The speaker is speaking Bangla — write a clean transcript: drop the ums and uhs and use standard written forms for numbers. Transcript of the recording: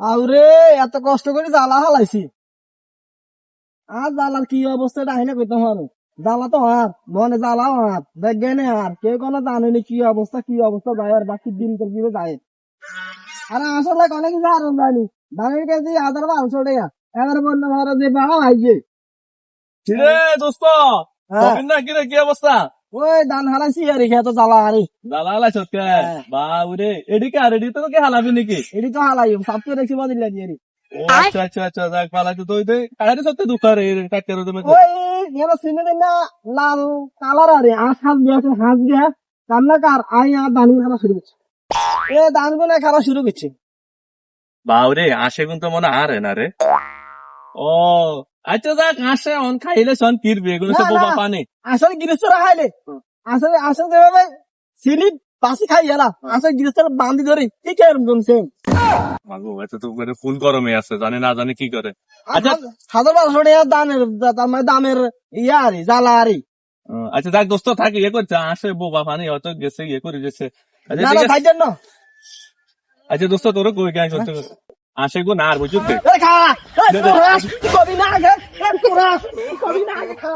আরে এত কষ্ট করে জ্বালা হালাইছি, আর জ্বালার কি অবস্থা এটা আইনা কইতাম পারো। জ্বালা তো আর মনে জ্বালাও আর দেখবেন আর কেউ কোনো জানেনি কি অবস্থা যায় আর বাকি দিন তো কি যায়। আরে আসলে অনেক কিছু আর জানি ধানের কেজি ১,৫০০ টাকা, এবার বন্য ভাড়া যে পাওয়া ভাইছে। কিরে দোস্ত, হ্যাঁ সবিন না কিরে, কি অবস্থা? ওই ধান হারাইছি আর খেয়ে তো জ্বালা আরে। দালা হালাইছ কে? হ্যাঁ বাউরে, এদিকে আর এদিকে তো কে হালাবি নাকি? এটি তো হালাই সব তো দেখছি বদিল্লা দিয়ে রে। ও আচ্ছা আচ্ছা আচ্ছা, যাক পালাইতো তো ওই কারে সত্যি দুঃখ রে কাকের তুমি। ওই যেন চিনে দেন না, লাল কালার আরে আশ হাত দিয়েছে, হাত দিয়া রান্নাকার আই আর ধান খাওয়া শুরু করছে। এ ধান গুনে খাওয়া শুরু করছে। বাউরে, আসে কিন্তু মনে আরে না রে। ও আচ্ছা, যাক আসে অন খাইলে সন কিরবে, এগুলো না সব না বোবা পানি। আসলে গৃহস্থরা খাইলে আসলে আসলে যেভাবে সিলিপ বাসি খাই গেলা, আসলে গৃহস্থরা বান্ধি ধরে ঠিক এরকম জমছে। মাগো এত তো মানে ফুল গরমে আছে, জানি না জানি কি করে। আচ্ছা ১,৫০০ টাকা দামের, তার মানে দামের ইয়া আরে জ্বালা আরে। আচ্ছা, যাক দোস্ত থাকি ইয়ে করছে, আসে বোবা পানি হয়তো গেছে ইয়ে করে গেছে। আচ্ছা না ঠিক না আছে। খাইতেন না। আচ্ছা দোস্ত তোর কই গাই সত্যি কথা। আসে গো না আর বুঝতে। খা কবি না আগে, তোরা কবি না আগে খা।